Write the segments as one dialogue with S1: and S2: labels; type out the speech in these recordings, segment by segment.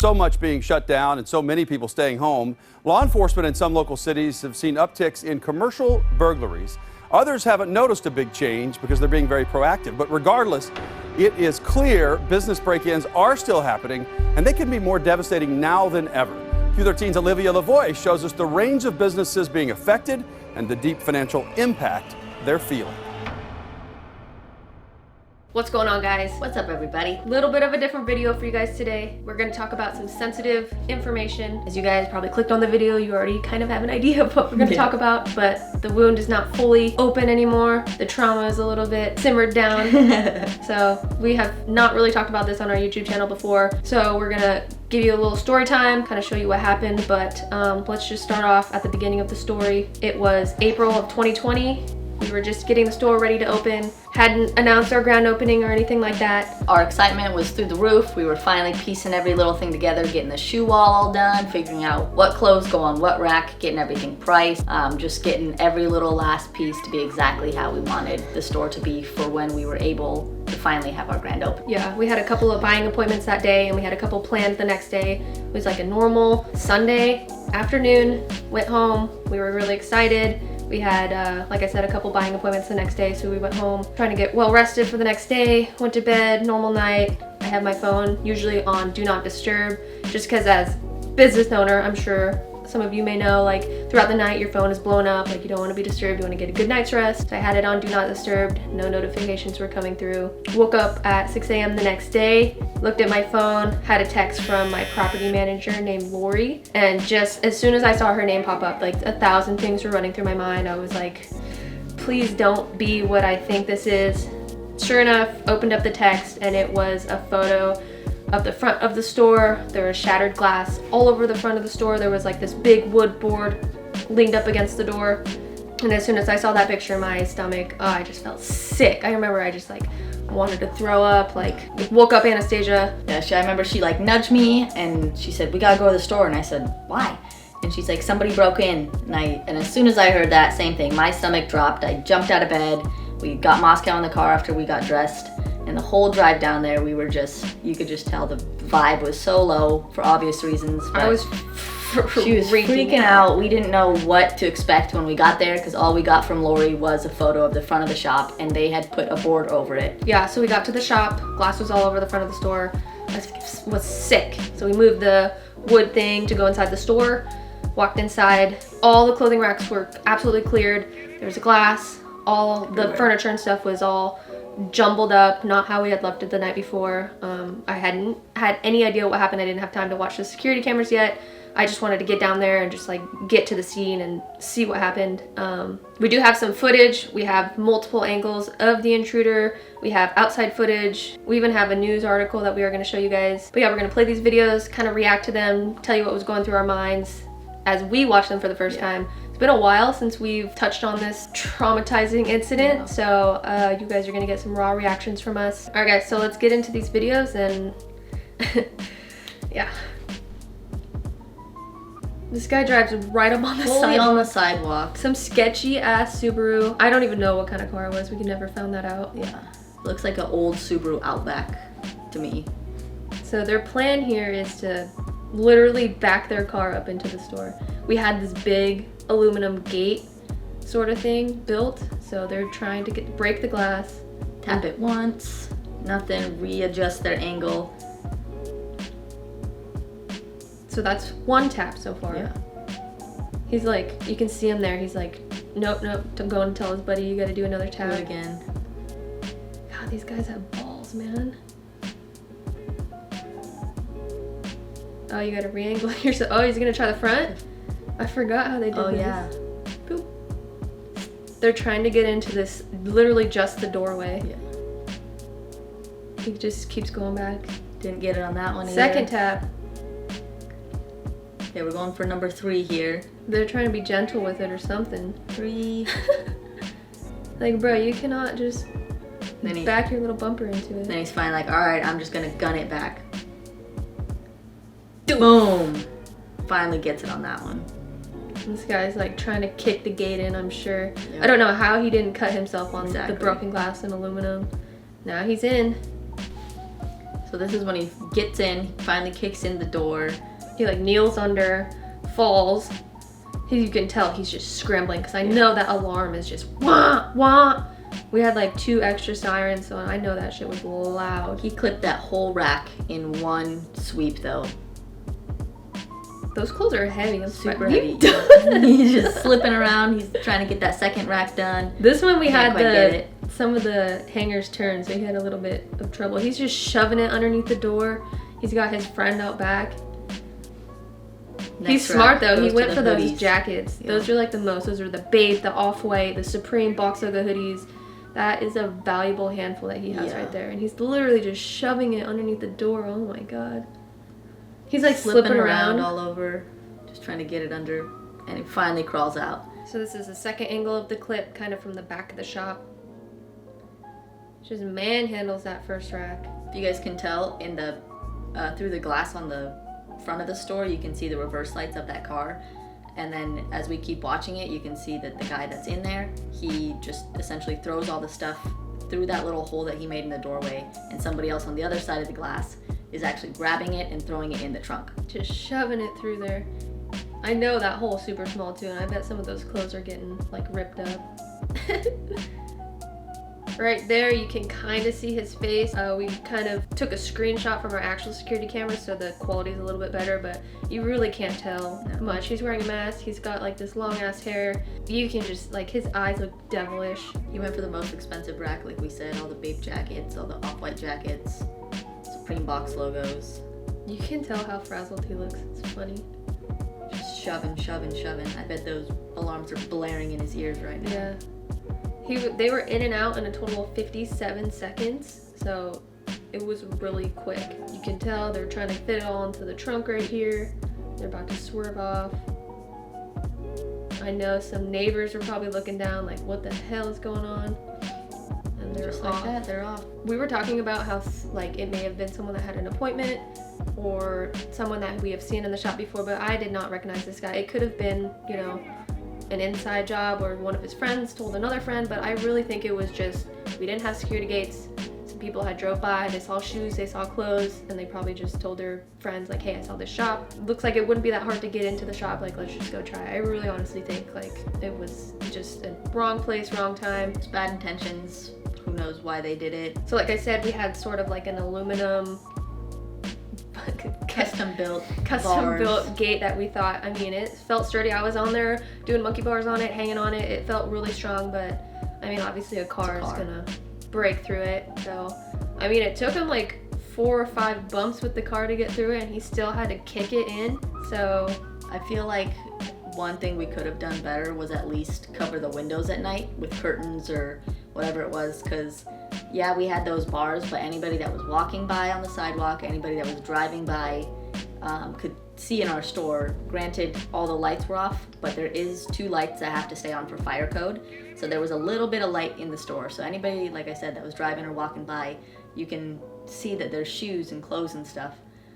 S1: So much being shut down and so many people staying home, law enforcement in some local cities have seen upticks in commercial burglaries. Others haven't noticed a big change because they're being very proactive. But regardless, it is clear business break-ins are still happening, and they can be more devastating now than ever. Q13's Olivia Lavoie shows us the range of businesses being affected and the deep financial impact they're feeling.
S2: What's going on, guys?
S3: What's up, everybody?
S2: Little bit of a different video for you guys today. We're going to talk about some sensitive information. As you guys probably clicked on the video, you already kind of have an idea of what we're going to talk about, but the wound is not fully open anymore. The trauma is a little bit simmered down. So we have not really talked about this on our YouTube channel before. So we're going to give you a little story time, kind of show you what happened, but let's just start off at the beginning of the story. It was April of 2020. We were just getting the store ready to open, hadn't announced our grand opening or anything like that.
S3: Our excitement was through the roof. We were finally piecing every little thing together, getting the shoe wall all done, figuring out what clothes go on what rack, getting everything priced, just getting every little last piece to be exactly how we wanted the store to be for when we were able to finally have our grand opening.
S2: Yeah, we had a couple of buying appointments that day, and we had a couple planned the next day. It was like a normal Sunday afternoon, went home. We were really excited. We had, like I said, a couple buying appointments the next day, so we went home trying to get well rested for the next day, went to bed, normal night. I have my phone usually on Do Not Disturb, just because as business owner, I'm sure some of you may know, like throughout the night your phone is blown up, like you don't want to be disturbed, you want to get a good night's rest. So I had it on Do Not Disturb, no notifications were coming through. Woke up at 6 a.m. the next day, looked at my phone, had a text from my property manager named Lori, and just as soon as I saw her name pop up, like 1,000 things were running through my mind. I was like, please don't be what I think this is. Sure enough, opened up the text and it was a photo of the front of the store. There was shattered glass all over the front of the store. There was like this big wood board leaned up against the door. And as soon as I saw that picture, my stomach, I just felt sick. I remember I just like wanted to throw up, like woke up Anastasia.
S3: Yeah, I remember she like nudged me and she said, we gotta go to the store. And I said, why? And she's like, somebody broke in. And as soon as I heard that, same thing, my stomach dropped. I jumped out of bed. We got Moscow in the car after we got dressed. And the whole drive down there, we were just, you could just tell the vibe was so low for obvious reasons.
S2: I was
S3: she was freaking out. We didn't know what to expect when we got there because all we got from Lori was a photo of the front of the shop and they had put a board over it.
S2: Yeah, so we got to the shop, glass was all over the front of the store. I was sick. So we moved the wood thing to go inside the store, walked inside. All the clothing racks were absolutely cleared. There was glass, all the furniture and stuff was all jumbled up, not how we had left it the night before. I hadn't had any idea what happened. I didn't have time to watch the security cameras yet. I just wanted to get down there and just like get to the scene and see what happened. We do have some footage. We have multiple angles of the intruder. We have outside footage. We even have a news article that we are going to show you guys. But yeah, we're going to play these videos, kind of react to them, tell you what was going through our minds as we watched them for the first time. It's been a while since we've touched on this traumatizing incident, so you guys are gonna get some raw reactions from us. All right, guys, so let's get into these videos and yeah. This guy drives right up on the
S3: Fully
S2: sidewalk.
S3: on the sidewalk.
S2: Some sketchy ass Subaru. I don't even know what kind of car it was. We could never found that out.
S3: Yeah, looks like an old Subaru Outback to me.
S2: So their plan here is to literally back their car up into the store. We had this big aluminum gate sort of thing built, so they're trying to break the glass.
S3: Tap it once, nothing, readjust their angle.
S2: So that's one tap so far.
S3: Yeah.
S2: He's like, you can see him there, he's like, nope, don't go and tell his buddy, you gotta do another tap.
S3: Do it again.
S2: God, these guys have balls, man. Oh, you gotta re-angle yourself. Oh, he's gonna try the front? I forgot how they did this.
S3: Oh yeah.
S2: Boop. They're trying to get into this, literally just the doorway.
S3: Yeah.
S2: He just keeps going back.
S3: Didn't get it on that one either.
S2: Second tap.
S3: Okay, we're going for number 3 here.
S2: They're trying to be gentle with it or something.
S3: 3.
S2: Like, bro, you cannot just back your little bumper into it.
S3: Then he's finally like, all right, I'm just gonna gun it back. Boom! Finally gets it on that one.
S2: This guy's like trying to kick the gate in, I'm sure.
S3: Yep.
S2: I don't know how he didn't cut himself on
S3: Exactly.
S2: the broken glass and aluminum. Now he's in.
S3: So this is when he gets in, he finally kicks in the door.
S2: He like kneels under, falls. You can tell he's just scrambling because I know that alarm is just wah, wah. We had like 2 extra sirens, so I know that shit was loud.
S3: He clipped that whole rack in one sweep though.
S2: Those clothes are heavy. I'm
S3: Super
S2: sweating.
S3: heavy. He's just slipping around. He's trying to get that second rack done.
S2: This one we
S3: Can't
S2: had
S3: quite get it.
S2: some of the hangers turned, so he had a little bit of trouble. He's just shoving it underneath the door. He's got his friend out back. He's
S3: Next
S2: smart
S3: rack
S2: though. He
S3: goes to
S2: went
S3: the
S2: for those
S3: hoodies.
S2: jackets.
S3: Yeah.
S2: Those are like the most. Those are the Babe, the Off-White, the Supreme box logo hoodies. That is a valuable handful that he has
S3: Yeah.
S2: right there. And he's literally just shoving it underneath the door. Oh my god. He's like slipping around.
S3: all over, just trying to get it under, and it finally crawls out.
S2: So this is the second angle of the clip, kind of from the back of the shop. Just manhandles that first rack.
S3: If you guys can tell, in the through the glass on the front of the store, you can see the reverse lights of that car. And then as we keep watching it, you can see that the guy that's in there, he just essentially throws all the stuff through that little hole that he made in the doorway, and somebody else on the other side of the glass is actually grabbing it and throwing it in the trunk.
S2: Just shoving it through there. I know that hole's super small too, and I bet some of those clothes are getting like ripped up. Right there, you can kind of see his face. We kind of took a screenshot from our actual security camera, so the quality is a little bit better, but you really can't tell much. He's wearing a mask. He's got like this long ass hair. You can just, like, his eyes look devilish.
S3: He went for the most expensive rack, like we said, all the Bape jackets, all the Off-White jackets, Supreme box logos.
S2: You can tell how frazzled he looks. It's funny.
S3: Just shoving. I bet those alarms are blaring in his ears right now.
S2: Yeah. They were in and out in a total of 57 seconds, so it was really quick. You can tell they're trying to fit it all into the trunk right here. They're about to swerve off. I know some neighbors were probably looking down like, what the hell is going on? And they're
S3: Just
S2: off.
S3: like that, they're off.
S2: We were talking about how like it may have been someone that had an appointment or someone that we have seen in the shop before, but I did not recognize this guy. It could have been, you know, an inside job or one of his friends told another friend, but I really think it was just, we didn't have security gates. Some people had drove by, they saw shoes, they saw clothes, and they probably just told their friends like, hey, I saw this shop. Looks like it wouldn't be that hard to get into the shop, like, let's just go try. I really honestly think like it was just a wrong place, wrong time.
S3: It's bad intentions. Who knows why they did it.
S2: So like I said, we had sort of like an aluminum
S3: Custom built
S2: gate that we thought, I mean, it felt sturdy. I was on there doing monkey bars on it, hanging on it. It felt really strong, but I mean, obviously a car is gonna break through it. So, I mean, it took him like 4 or 5 bumps with the car to get through it, and he still had to kick it in. So
S3: I feel like one thing we could have done better was at least cover the windows at night with curtains or whatever it was, because yeah, we had those bars, but anybody that was walking by on the sidewalk, anybody that was driving by could see in our store. Granted, all the lights were off, but there is 2 lights that have to stay on for fire code. So there was a little bit of light in the store. So anybody, like I said, that was driving or walking by, you can see that there's shoes and clothes and stuff.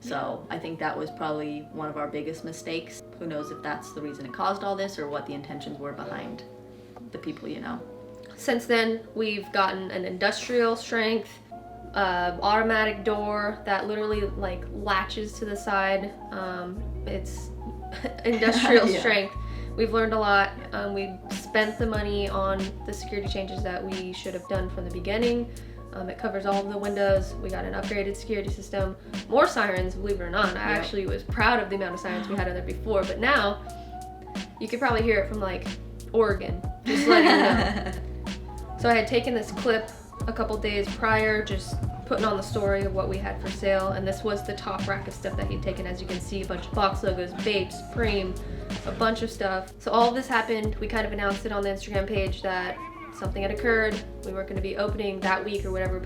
S3: So I think that was probably one of our biggest mistakes. Who knows if that's the reason it caused all this or what the intentions were behind the people, you know.
S2: since then, we've gotten an industrial strength automatic door that literally like latches to the side. It's industrial
S3: Yeah.
S2: strength. We've learned a lot. We spent the money on the security changes that we should have done from the beginning. It covers all of the windows. We got an upgraded security system. More sirens, believe it or not. I actually was proud of the amount of sirens we had in there before, but now you could probably hear it from like Oregon, just letting you know. So I had taken this clip a couple days prior, just putting on the story of what we had for sale, and this was the top rack of stuff that he'd taken. As you can see, a bunch of box logos, Bape, Supreme, a bunch of stuff. So all of this happened. We kind of announced it on the Instagram page that something had occurred. We weren't going to be opening that week or whatever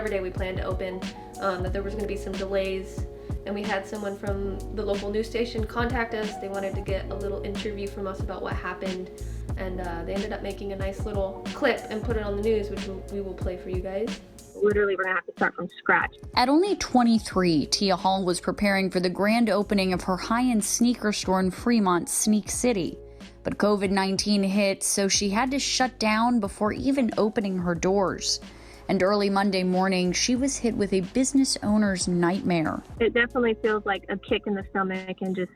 S2: day we planned to open, that there was going to be some delays. And we had someone from the local news station contact us. They wanted to get a little interview from us about what happened, and they ended up making a nice little clip and put it on the news, which we will play for you guys.
S4: Literally, we're gonna have to start from scratch.
S5: At only 23, Tia Hall was preparing for the grand opening of her high-end sneaker store in Fremont, Sneak City. But COVID-19 hit, so she had to shut down before even opening her doors. And early Monday morning, she was hit with a business owner's nightmare.
S4: It definitely feels like a kick in the stomach and just,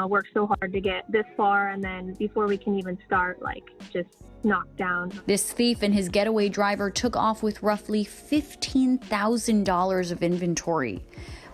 S4: worked so hard to get this far, and then before we can even start, just knocked down.
S5: This thief and his getaway driver took off with roughly $15,000 of inventory.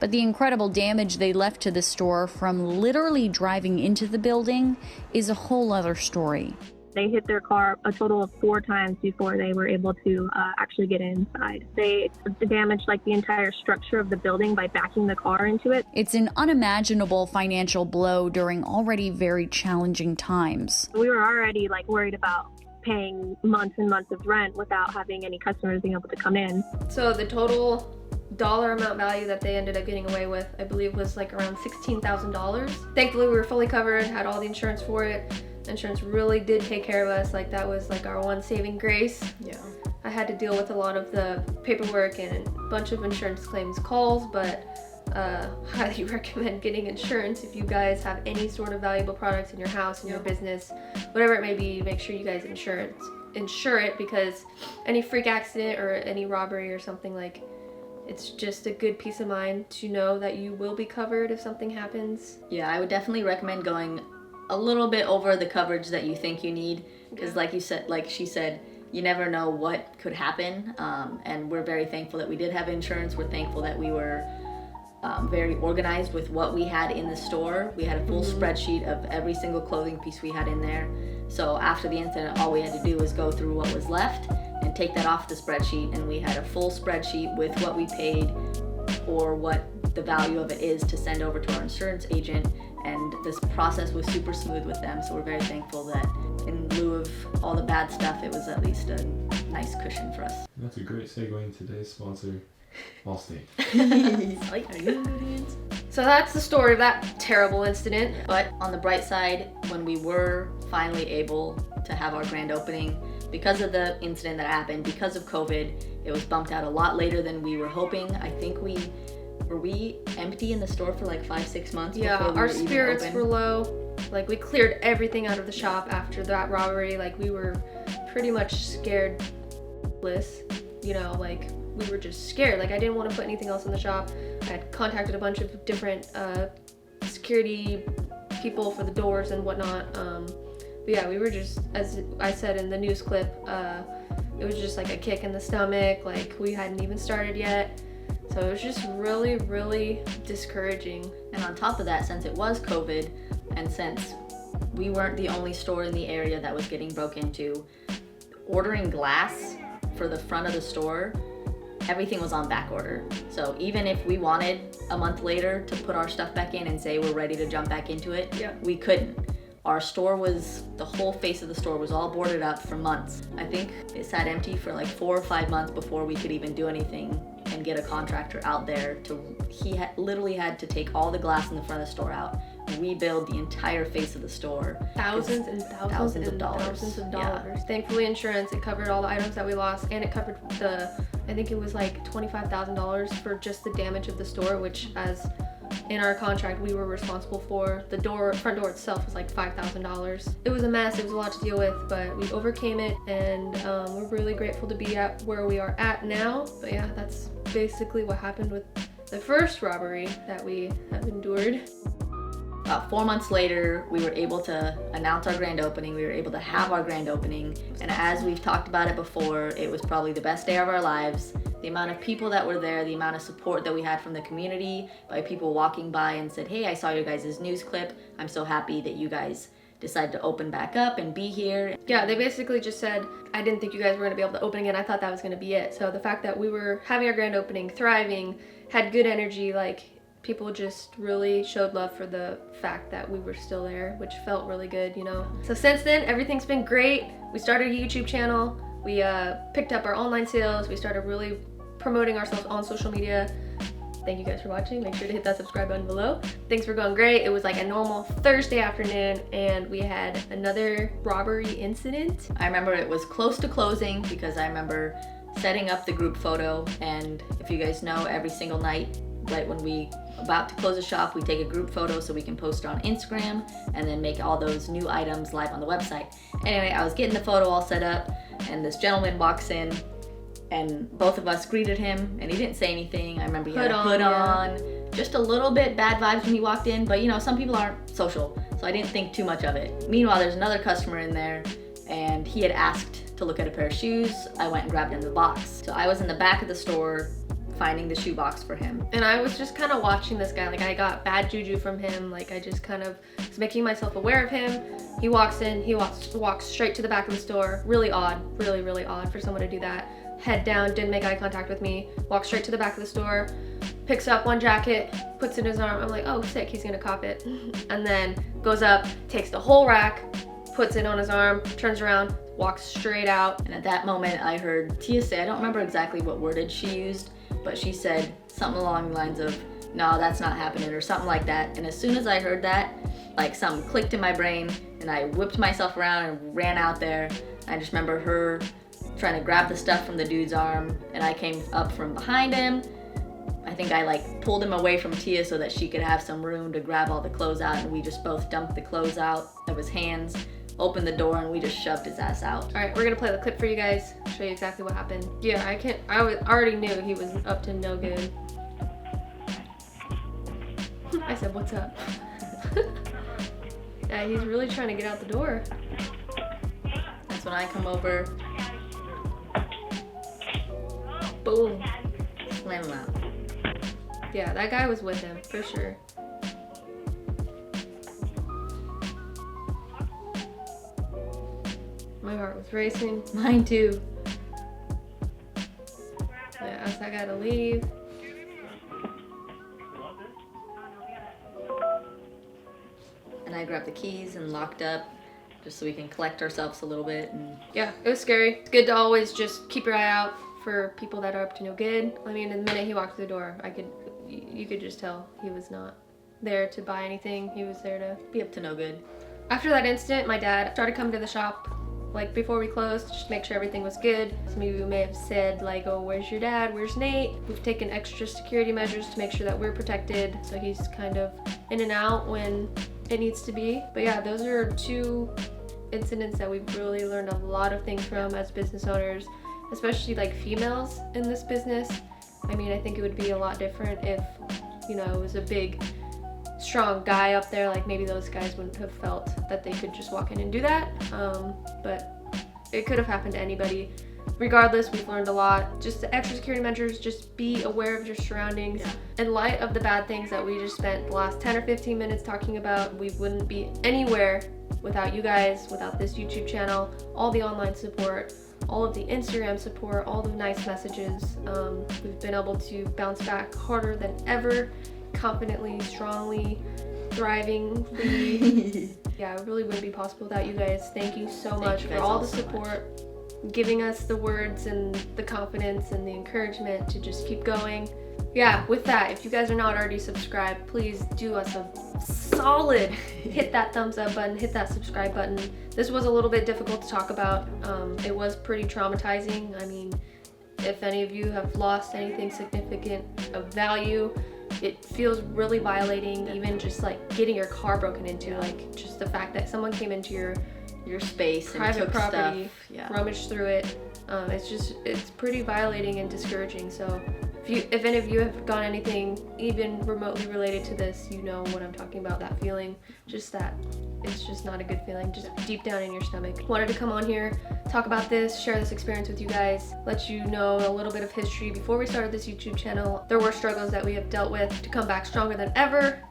S5: But the incredible damage they left to the store from literally driving into the building is a whole other story.
S4: They hit their car a total of 4 times before they were able to actually get inside. They damaged the entire structure of the building by backing the car into it.
S5: It's an unimaginable financial blow during already very challenging times.
S4: We were already worried about paying months and months of rent without having any customers being able to come in.
S2: So the total dollar amount value that they ended up getting away with, I believe, was around $16,000. Thankfully, we were fully covered, had all the insurance for it. Insurance really did take care of us. That was our one saving grace.
S3: Yeah.
S2: I had to deal with a lot of the paperwork and a bunch of insurance claims calls, but highly recommend getting insurance if you guys have any sort of valuable products in your house, in your business, whatever it may be. Make sure you guys insure it, because any freak accident or any robbery or something, it's just a good peace of mind to know that you will be covered if something happens.
S3: Yeah, I would definitely recommend going a little bit over the coverage that you think you need, because like she said, you never know what could happen, and we're very thankful that we did have insurance. We're thankful that we were very organized with what we had in the store. We had a full spreadsheet of every single clothing piece we had in there. So after the incident, all we had to do was go through what was left and take that off the spreadsheet, and we had a full spreadsheet with what we paid or what the value of it is to send over to our insurance agent. And this process was super smooth with them, so we're very thankful that in lieu of all the bad stuff, it was at least a nice cushion for us.
S6: That's a great segue into today's sponsor, Allstate.
S2: So that's the story of that terrible incident.
S3: But on the bright side, when we were finally able to have our grand opening, because of the incident that happened, because of COVID, it was bumped out a lot later than we were hoping. I think were we empty in the store for 5-6 months?
S2: Yeah,
S3: before we
S2: our
S3: were even
S2: spirits
S3: open?
S2: were low. We cleared everything out of the shop after that robbery. We were pretty much scared. We were just scared. I didn't want to put anything else in the shop. I had contacted a bunch of different security people for the doors and whatnot. But yeah, we were just, as I said in the news clip, it was just a kick in the stomach. We hadn't even started yet. So it was just really, really discouraging.
S3: And on top of that, since it was COVID, and since we weren't the only store in the area that was getting broke into, ordering glass for the front of the store, everything was on back order. So even if we wanted a month later to put our stuff back in and say we're ready to jump back into it, we couldn't. Our store the whole face of the store was all boarded up for months. I think it sat empty for 4 or 5 months before we could even do anything and get a contractor out there he literally had to take all the glass in the front of the store out, rebuild the entire face of the store.
S2: Thousands and thousands of dollars.
S3: Yeah.
S2: Thankfully, insurance, it covered all the items that we lost, and it covered I think it was $25,000 for just the damage of the store, which, as in our contract, we were responsible for. The front door itself was $5,000. It was a mess, it was a lot to deal with, but we overcame it, and we're really grateful to be at where we are at now. But yeah, that's basically what happened with the first robbery that we have endured.
S3: About 4 months later, we were able to announce our grand opening. We were able to have our grand opening. And as we've talked about it before, it was probably the best day of our lives. The amount of people that were there, the amount of support that we had from the community, by people walking by and said, hey, I saw your guys' news clip. I'm so happy that you guys decided to open back up and be here.
S2: Yeah, they basically just said, I didn't think you guys were going to be able to open again. I thought that was going to be it. So the fact that we were having our grand opening, thriving, had good energy, people just really showed love for the fact that we were still there, which felt really good, So since then, everything's been great. We started a YouTube channel. We picked up our online sales. We started really promoting ourselves on social media. Thank you guys for watching. Make sure to hit that subscribe button below. Things were going great. It was a normal Thursday afternoon, and we had another robbery incident.
S3: I remember it was close to closing because I remember setting up the group photo, and if you guys know, every single night, right when we about to close the shop, we take a group photo so we can post it on Instagram and then make all those new items live on the website. Anyway, I was getting the photo all set up, and this gentleman walks in, and both of us greeted him, and he didn't say anything. I remember he had a
S2: Hood
S3: hood
S2: on,
S3: on. Just a little bit bad vibes when he walked in, but you know, some people aren't social, so I didn't think too much of it. Meanwhile, there's another customer in there, and he had asked to look at a pair of shoes. I went and grabbed him the box. So I was in the back of the store finding the shoe box for him.
S2: And I was just kind of watching this guy. Like, I got bad juju from him. Like, I just kind of was making myself aware of him. He walks in, he walks straight to the back of the store. Really odd, really, really odd for someone to do that. Head down, didn't make eye contact with me, walks straight to the back of the store, picks up one jacket, puts it in his arm. I'm like, oh, sick, he's gonna cop it. And then goes up, takes the whole rack, puts it on his arm, turns around, walks straight out.
S3: And at that moment, I heard Tia say, I don't remember exactly what wordage she used, but she said something along the lines of, no, that's not happening, or something like that. And as soon as I heard that, like something clicked in my brain, and I whipped myself around and ran out there. I just remember her trying to grab the stuff from the dude's arm, and I came up from behind him. I think I like pulled him away from Tia so that she could have some room to grab all the clothes out, and we just both dumped the clothes out of his hands, opened the door, and we just shoved his ass out.
S2: All right, we're gonna play the clip for you guys, show you exactly what happened. Yeah, I already knew he was up to no good. I said, what's up? Yeah, he's really trying to get out the door.
S3: That's when I come over,
S2: Boom.
S3: slam him out.
S2: Yeah, that guy was with him, for sure. My heart was racing.
S3: Mine too.
S2: I asked that guy to leave.
S3: And I grabbed the keys and locked up just so we can collect ourselves a little bit. And
S2: Yeah, it was scary. It's good to always just keep your eye out for people that are up to no good. I mean, the minute he walked through the door, you could just tell he was not there to buy anything. He was there to
S3: be up to no good.
S2: After that incident, my dad started coming to the shop like before we closed, just to make sure everything was good. Some of you may have said like, oh, where's your dad? Where's Nate? We've taken extra security measures to make sure that we're protected. So he's kind of in and out when it needs to be. But yeah, those are two incidents that we've really learned a lot of things from as business owners, especially like females in this business. I mean, I think it would be a lot different if, you know, it was a big, strong guy up there. Like maybe those guys wouldn't have felt that they could just walk in and do that. But it could have happened to anybody. Regardless, we've learned a lot. Just the extra security measures, just be aware of your surroundings.
S3: Yeah.
S2: In light of the bad things that we just spent the last 10 or 15 minutes talking about, we wouldn't be anywhere without you guys, without this YouTube channel, all the online support, all of the Instagram support, all the nice messages. We've been able to bounce back harder than ever, confidently, strongly, thrivingly. Yeah, it really wouldn't be possible without you guys. Thank you so much for all the support, giving us the words and the confidence and the encouragement to just keep going. Yeah, with that, if you guys are not already subscribed, please do us a solid hit that thumbs up button, hit that subscribe button. This was a little bit difficult to talk about. It was pretty traumatizing. I mean, if any of you have lost anything significant of value, it feels really violating. Even just like getting your car broken into, like just the fact that someone came into your
S3: space
S2: private
S3: and took
S2: property,
S3: stuff. Yeah.
S2: rummaged through it. It's pretty violating and discouraging. So if any of you have done anything even remotely related to this, you know what I'm talking about, that feeling, just that it's just not a good feeling, just deep down in your stomach. Wanted to come on here, talk about this, share this experience with you guys, let you know a little bit of history. Before we started this YouTube channel, there were struggles that we have dealt with to come back stronger than ever.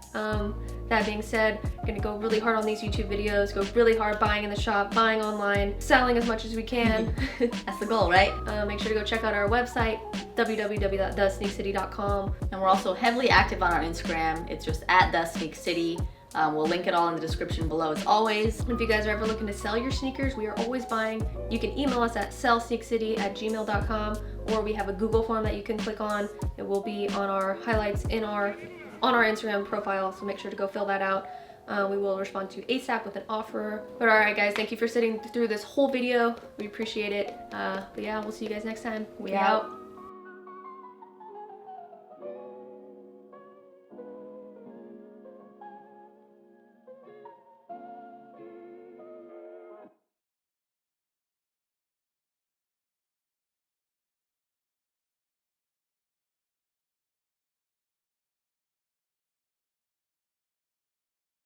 S2: That being said, I'm gonna go really hard on these YouTube videos, go really hard buying in the shop, buying online, selling as much as we can.
S3: That's the goal, right?
S2: Make sure to go check out our website, www.thesneakcity.com.
S3: And we're also heavily active on our Instagram. It's just @thesneakcity. We'll link it all in the description below as always.
S2: If you guys are ever looking to sell your sneakers, we are always buying. You can email us at sellsneakcity@gmail.com, or we have a Google form that you can click on. It will be on our highlights on our Instagram profile, so make sure to go fill that out. We will respond to you ASAP with an offer. But alright guys, thank you for sitting through this whole video. We appreciate it. But yeah, we'll see you guys next time.
S3: We out.